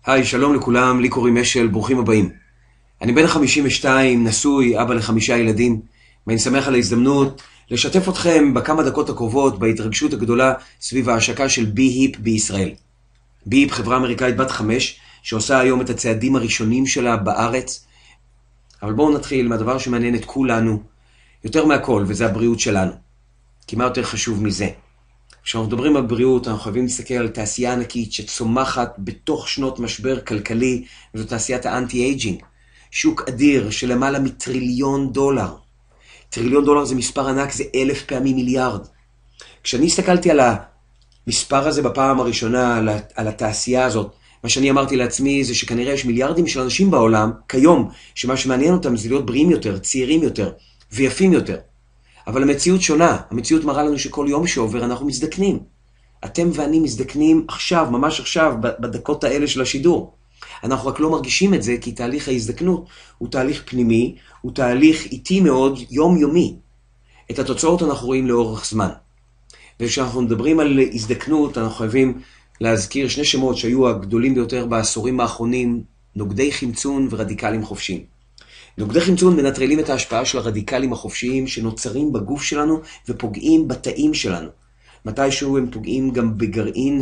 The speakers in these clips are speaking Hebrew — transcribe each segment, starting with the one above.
היי, שלום לכולם, לי קוראים אשל, ברוכים הבאים. אני בן 52, נשוי, אבא ל5 ילדים, ואני שמח על ההזדמנות לשתף אתכם בכמה דקות הקרובות בהתרגשות הגדולה סביב ההשקה של בי-היפ בישראל. בי-היפ, חברה אמריקאית בת 5, שעושה היום את הצעדים הראשונים שלה בארץ. אבל בואו נתחיל מהדבר שמעניין את כולנו, יותר מהכל, וזה הבריאות שלנו. כי מה יותר חשוב מזה? כשאנחנו מדברים על בריאות, אנחנו חייבים להסתכל על תעשייה ענקית שצומחת בתוך שנות משבר כלכלי, וזו תעשיית האנטי-אייג'ינג. שוק אדיר של למעלה מטריליון דולר. טריליון דולר זה מספר ענק, זה 1,000 פעמים מיליארד. כשאני הסתכלתי על המספר הזה בפעם הראשונה, על התעשייה הזאת, מה שאני אמרתי לעצמי זה שכנראה יש מיליארדים של אנשים בעולם, כיום, שמה שמעניין אותם זה להיות בריאים יותר, צעירים יותר ויפים יותר. אבל המציאות שונה. המציאות מראה לנו שכל יום שעובר אנחנו מזדקנים. אתם ואני מזדקנים עכשיו, ממש עכשיו, בדקות האלה של השידור. אנחנו רק לא מרגישים את זה, כי תהליך ההזדקנות הוא תהליך פנימי, הוא תהליך איטי מאוד, יומיומי. את התוצאות אנחנו רואים לאורך זמן. וכשאנחנו מדברים על הזדקנות, אנחנו חייבים להזכיר שני שמות שהיו הגדולים ביותר בעשורים האחרונים, נוגדי חמצון ורדיקלים חופשיים. נוגדי חמצון מנטרלים את ההשפעה של הרדיקלים החופשיים שנוצרים בגוף שלנו ופוגעים בתאים שלנו. מתישהו הם פוגעים גם בגרעין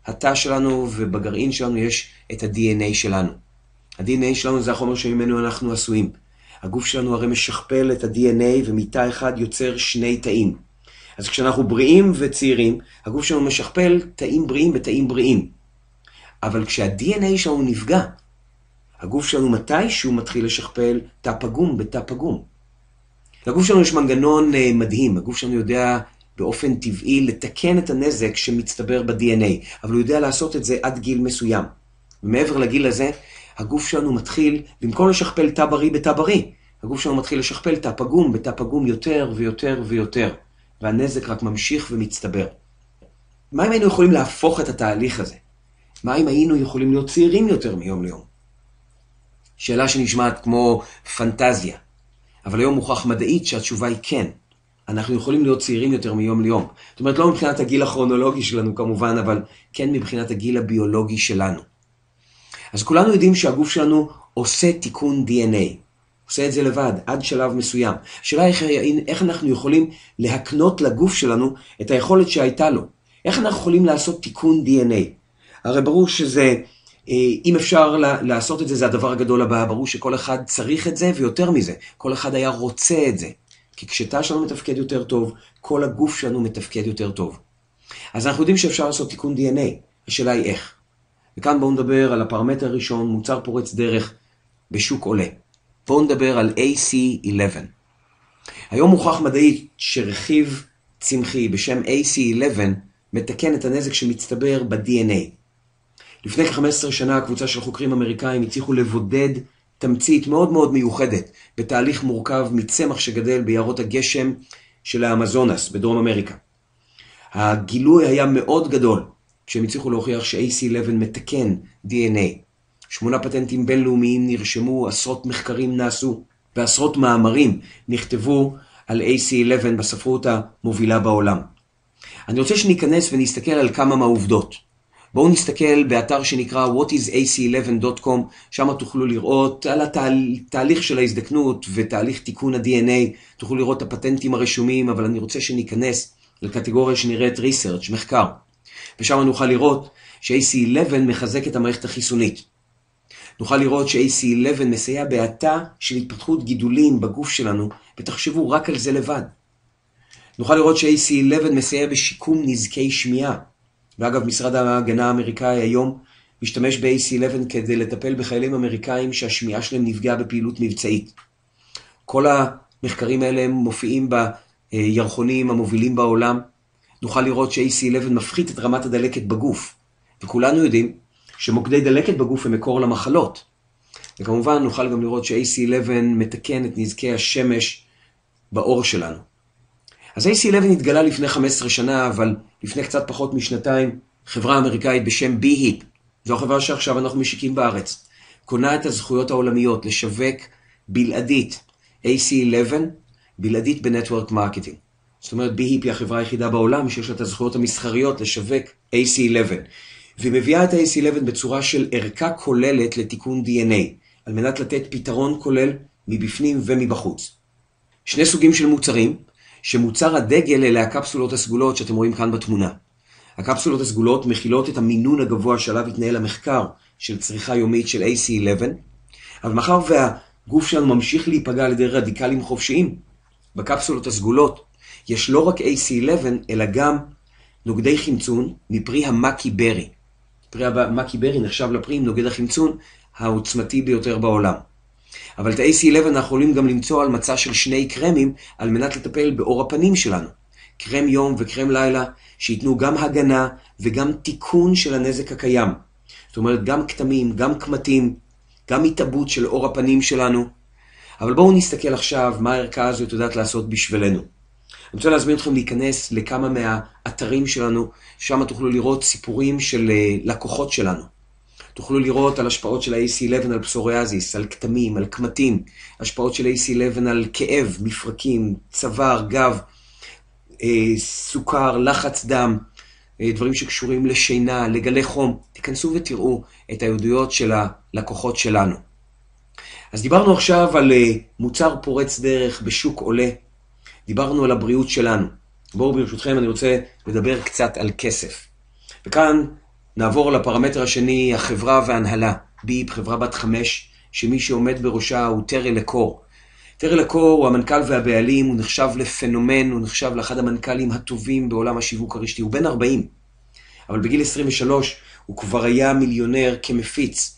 התא שלנו, ובגרעין שלנו יש את ה-DNA שלנו. ה-DNA שלנו זה החומר שממנו אנחנו עשויים. הגוף שלנו הרי משכפל את ה-DNA ומתא אחד יוצר שני תאים. אז כשאנחנו בריאים וצעירים, הגוף שלנו משכפל תאים בריאים בתאים בריאים. אבל כשה-DNA שלנו נפגע, הגוף שלנו מתישהו מתחיל לשכפל תא פגום בתא פגום. לגוף שלנו יש מנגנון מדהים. הגוף שלנו יודע באופן טבעי לתקן את הנזק שמצטבר ב-DNA, אבל הוא יודע לעשות את זה עד גיל מסוים. ומעבר לגיל הזה, הגוף שלנו מתחיל, במקום לשכפל תא בריא בתא בריא, הגוף שלנו מתחיל לשכפל תא פגום בתא פגום יותר ויותר ויותר, והנזק רק ממשיך ומצטבר. מה אם היינו יכולים להפוך את התהליך הזה? מה אם היינו יכולים להיות צעירים יותר מיום ליום? שאלה שנשמעת כמו פנטזיה, אבל היום מוכח מדעית שהתשובה היא כן. אנחנו יכולים להיות צעירים יותר מיום ליום. זאת אומרת, לא מבחינת הגיל הכרונולוגי שלנו כמובן, אבל כן מבחינת הגיל הביולוגי שלנו. אז כולנו יודעים שהגוף שלנו עושה תיקון DNA. עושה את זה לבד, עד שלב מסוים. השאלה היא איך אנחנו יכולים להקנות לגוף שלנו את היכולת שהייתה לו. איך אנחנו יכולים לעשות תיקון DNA? הרי ברור שזה, אם אפשר לעשות את זה, זה הדבר הגדול הבא. ברור שכל אחד צריך את זה, ויותר מזה, כל אחד היה רוצה את זה. כי כשתא שלנו מתפקד יותר טוב, כל הגוף שלנו מתפקד יותר טוב. אז אנחנו יודעים שאפשר לעשות תיקון DNA. השאלה היא איך. וכאן בואו נדבר על הפרמטר הראשון, מוצר פורץ דרך בשוק עולה. בואו נדבר על AC11. היום מוכח מדעית שרכיב צמחי בשם AC11 מתקן את הנזק שמצטבר ב-DNA. לפני כ-15 שנה, קבוצה של חוקרים אמריקאים הצליחו לבודד תמצית מאוד מאוד מיוחדת בתהליך מורכב מצמח שגדל ביערות הגשם של האמזונס בדרום אמריקה. הגילוי היה מאוד גדול כשהם הצליחו להוכיח ש-AC11 מתקן DNA. 8 פטנטים בינלאומיים נרשמו, עשרות מחקרים נעשו ועשרות מאמרים נכתבו על AC11 בספרות המובילה בעולם. אני רוצה שניכנס ונסתכל על כמה מהעובדות. בואו נסתכל באתר שנקרא whatisac11.com, שם תוכלו לראות על התהליך של ההזדקנות ותהליך תיקון ה-DNA, תוכלו לראות את הפטנטים הרשומים, אבל אני רוצה שניכנס לקטגוריה שנראית research, מחקר. ושם נוכל לראות ש-AC11 מחזק את המערכת החיסונית. נוכל לראות ש-AC11 מסייע בהאטה של התפתחות גידולים בגוף שלנו, ותחשבו רק על זה לבד. נוכל לראות ש-AC11 מסייע בשיקום נזקי שמיעה. ואגב, משרד ההגנה האמריקאי היום משתמש ב-AC11 כדי לטפל בחיילים אמריקאים שהשמיעה שלהם נפגעה בפעילות מבצעית. כל המחקרים האלה מופיעים בירחונים המובילים בעולם. נוכל לראות ש-AC11 מפחית את רמת הדלקת בגוף. וכולנו יודעים שמוקדי דלקת בגוף הם מקור למחלות. וכמובן נוכל גם לראות ש-AC11 מתקן את נזקי השמש בעור שלנו. אז AC11 התגלה לפני 15 שנה, אבל לפני קצת פחות משנתיים, חברה אמריקאית בשם בי-היפ, זו החברה שעכשיו אנחנו משיקים בארץ, קונה את הזכויות העולמיות לשווק בלעדית AC11, בלעדית בנטוורק מרקטינג. זאת אומרת, בי-היפ היא החברה היחידה בעולם שיש לה את הזכויות המסחריות לשווק AC11. והיא מביאה את ה-AC11 בצורה של ערכה כוללת לתיקון DNA, על מנת לתת פתרון כולל מבפנים ומבחוץ. שני סוגים של מוצרים, שמוצר הדגל אלה הקפסולות הסגולות שאתם רואים כאן בתמונה. הקפסולות הסגולות מכילות את המינון הגבוה שעליו התנהל המחקר של צריכה יומית של AC11, אבל מאחר והגוף שלנו ממשיך להיפגע על ידי רדיקלים חופשיים, בקפסולות הסגולות יש לא רק AC11 אלא גם נוגדי חמצון מפרי המאקי ברי. פרי המאקי ברי נחשב לפרי עם נוגד החמצון העוצמתי ביותר בעולם. אבל את ה-AC11 אנחנו יכולים גם למצוא על מצע של שני קרמים על מנת לטפל באור הפנים שלנו. קרם יום וקרם לילה שיתנו גם הגנה וגם תיקון של הנזק הקיים. זאת אומרת גם כתמים, גם קמטים, גם התאבות של אור הפנים שלנו. אבל בואו נסתכל עכשיו מה הערכה הזאת יודעת לעשות בשבילנו. אני רוצה להזמין אתכם להיכנס לכמה מהאתרים שלנו, שם תוכלו לראות סיפורים של לקוחות שלנו. תוכלו לראות על השפעות של ה-AC11 על פסוריאזיס, על כתמים, על קמטים, השפעות של ה-AC11 על כאב, מפרקים, צוואר, גב, סוכר, לחץ דם, דברים שקשורים לשינה, לגלי חום. תיכנסו ותראו את העדויות של הלקוחות שלנו. אז דיברנו עכשיו על מוצר פורץ דרך בשוק עולה. דיברנו על הבריאות שלנו. בואו ברשותכם אני רוצה לדבר קצת על כסף. וכאן נעבור לפרמטר השני, החברה והנהלה. ביפ, חברה בת 5, שמי שעומד בראשה הוא טרי לקור. טרי לקור הוא המנכ"ל והבעלים, הוא נחשב לפנומן, הוא נחשב לאחד המנכ"לים הטובים בעולם השיווק הרשתי. הוא בן 40, אבל בגיל 23 הוא כבר היה מיליונר כמפיץ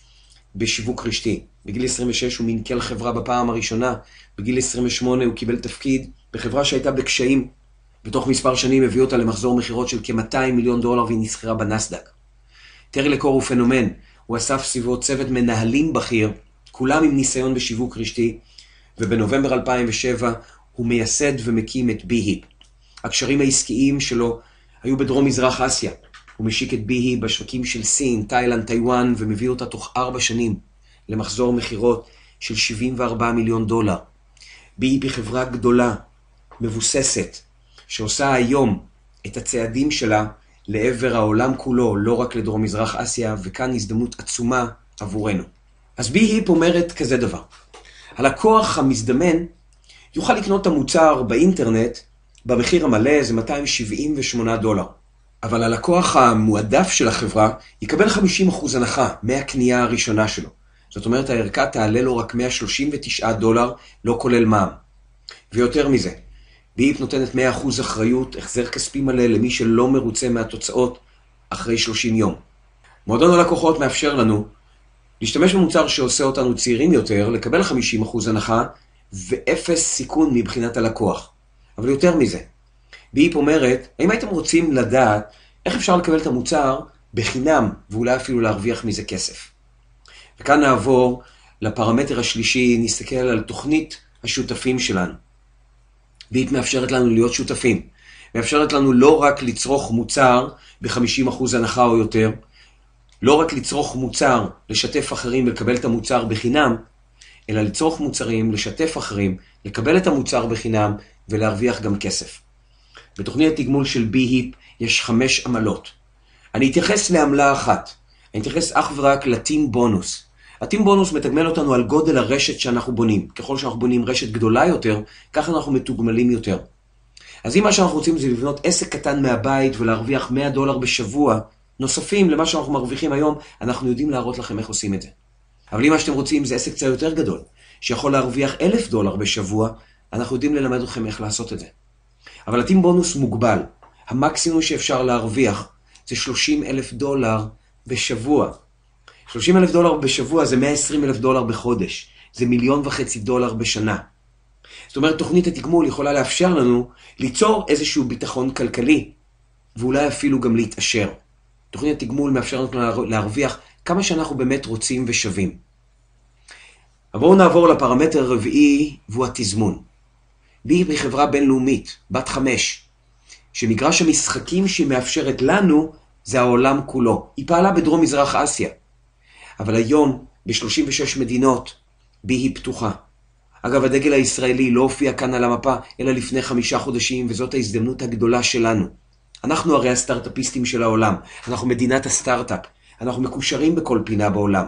בשיווק רשתי. בגיל 26 הוא מנכ"ל חברה בפעם הראשונה, בגיל 28 הוא קיבל תפקיד בחברה שהייתה בקשיים, בתוך מספר שנים הביא אותה למחזור מחירות של כ-$200 מיליון והיא נסחרה בנסדק. טרי לקור הוא פנומן, הוא אסף סביבו צוות מנהלים בכיר, כולם עם ניסיון בשיווק רשתי, ובנובמבר 2007 הוא מייסד ומקים את בי-היפ. הקשרים העסקיים שלו היו בדרום מזרח אסיה. הוא משיק את בי-היפ בשווקים של סין, תאילנד, טיואן, ומביא אותה תוך 4 שנים למחזור מחירות של $74 מיליון. בי-היפ היא חברה גדולה, מבוססת, שעושה היום את הצעדים שלה לעבר העולם כולו, לא רק לדרום מזרח אסיה, וכאן הזדמנות עצומה עבורנו. אז בי-היפ אומרת כזה דבר. הלקוח המזדמן יוכל לקנות את המוצר באינטרנט, במחיר המלא זה $278. אבל הלקוח המועדף של החברה יקבל 50% הנחה מהקנייה הראשונה שלו. זאת אומרת, הערכה תעלה לו רק $139, לא כולל מע"מ. ויותר מזה, בי-היפ נותנת 100% אחריות, החזר כספי מלא למי שלא מרוצה מהתוצאות אחרי 30 יום. מועדון הלקוחות מאפשר לנו להשתמש במוצר שעושה אותנו צעירים יותר, לקבל 50% הנחה ואפס סיכון מבחינת הלקוח. אבל יותר מזה, בי-היפ אומרת, האם הייתם רוצים לדעת איך אפשר לקבל את המוצר בחינם ואולי אפילו להרוויח מזה כסף? וכאן נעבור לפרמטר השלישי, נסתכל על תוכנית השותפים שלנו. בי-היפ מאפשרת לנו להיות שותפים. מאפשרת לנו לא רק לצרוך מוצר ב-50% הנחה או יותר, לא רק לצרוך מוצר, לשתף אחרים ולקבל את המוצר בחינם, אלא לצרוך מוצרים, לשתף אחרים, לקבל את המוצר בחינם ולהרוויח גם כסף. בתוכנית התגמול של בי-היפ יש 5 עמלות. אני אתייחס לעמלה אחת. אני אתייחס אך ורק לטים בונוס. הטים בונוס מתגמל אותנו על גודל הרשת שאנחנו בונים. ככל שאנחנו בונים רשת גדולה יותר, ככה אנחנו מתוגמלים יותר. אז אם מה שאנחנו רוצים זה לבנות עסק קטן מהבית ולהרוויח $100 בשבוע, נוספים למה שאנחנו מרוויחים היום, אנחנו יודעים להראות לכם איך עושים את זה. אבל אם מה שאתם רוצים זה עסק קצת יותר גדול, שיכול להרוויח $1,000 בשבוע, אנחנו יודעים ללמד אתכם איך לעשות את זה. אבל הטים בונוס מוגבל. המקסימום שאפשר להרוויח זה $30,000 בשבוע. $30,000 בשבוע זה $120,000 בחודש. זה $1,500,000 בשנה. זאת אומרת, תוכנית התגמול יכולה לאפשר לנו ליצור איזשהו ביטחון כלכלי, ואולי אפילו גם להתעשר. תוכנית התגמול מאפשרת לנו להרוויח כמה שאנחנו באמת רוצים ושווים. אבל בואו נעבור לפרמטר הרביעי, והוא התזמון. בי-היפ היא חברה בינלאומית, בת 5, שמגרש המשחקים שהיא מאפשרת לנו זה העולם כולו. היא פעלה בדרום מזרח אסיה, אבל היום ב-36 מדינות בי-היפ פתוחה. אגב, הדגל הישראלי לא הופיע כאן על המפה, אלא לפני 5 חודשים, וזאת ההזדמנות הגדולה שלנו. אנחנו הרי הסטארט-אפיסטים של העולם. אנחנו מדינת הסטארט-אפ. אנחנו מקושרים בכל פינה בעולם.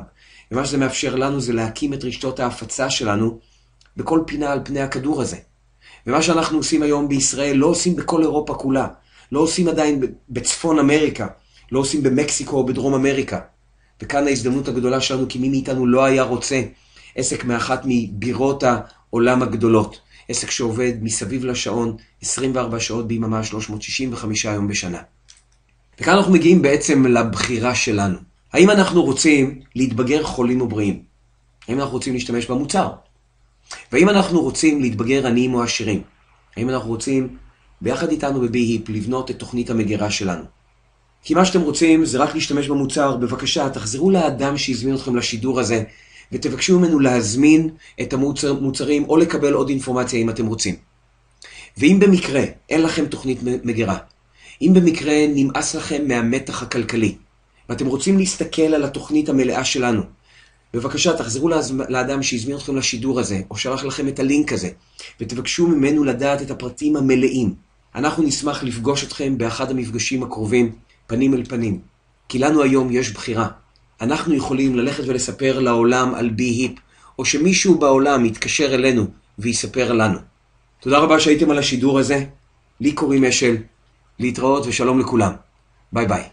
ומה שזה מאפשר לנו זה להקים את רשתות ההפצה שלנו בכל פינה על פני הכדור הזה. ומה שאנחנו עושים היום בישראל לא עושים בכל אירופה כולה. לא עושים עדיין בצפון אמריקה. לא עושים במקסיקו או בדרום אמריקה. וכאן ההזדמנות הגדולה שלנו, כי מי מאיתנו לא היה רוצה עסק מאחת מבירות העולם הגדולות. עסק שעובד מסביב לשעון 24 שעות ביממה, 365 יום בשנה. וכאן אנחנו מגיעים בעצם לבחירה שלנו. האם אנחנו רוצים להתבגר חולים או בריאים? האם אנחנו רוצים להשתמש במוצר? והאם אנחנו רוצים להתבגר עניים או עשירים? האם אנחנו רוצים ביחד איתנו בבי-היפ לבנות את תוכנית המגירה שלנו? כי מה שאתם רוצים זה רק להשתמש במוצר. בבקשה, תחזרו לאדם שהזמין אתכם לשידור הזה, ותבקשו ממנו להזמין את המוצרים או לקבל עוד אינפורמציה אם אתם רוצים. ואם במקרה אין לכם תוכנית מגירה, אם במקרה נמאס לכם מהמתח הכלכלי, ואתם רוצים להסתכל על התוכנית המלאה שלנו, בבקשה תחזרו לאדם שהזמין אתכם לשידור הזה, או שלח לכם את הלינק הזה, ותבקשו ממנו לדעת את הפרטים המלאים. אנחנו נשמח לפגוש אתכם באחד המפגשים הקרובים, פנים אל פנים. כי לנו היום יש בחירה. אנחנו יכולים ללכת ולספר לעולם על בי-היפ, או שמישהו בעולם יתקשר אלינו ויספר לנו. תודה רבה שהייתם על השידור הזה. לי קוראים אשל. להתראות ושלום לכולם. ביי ביי.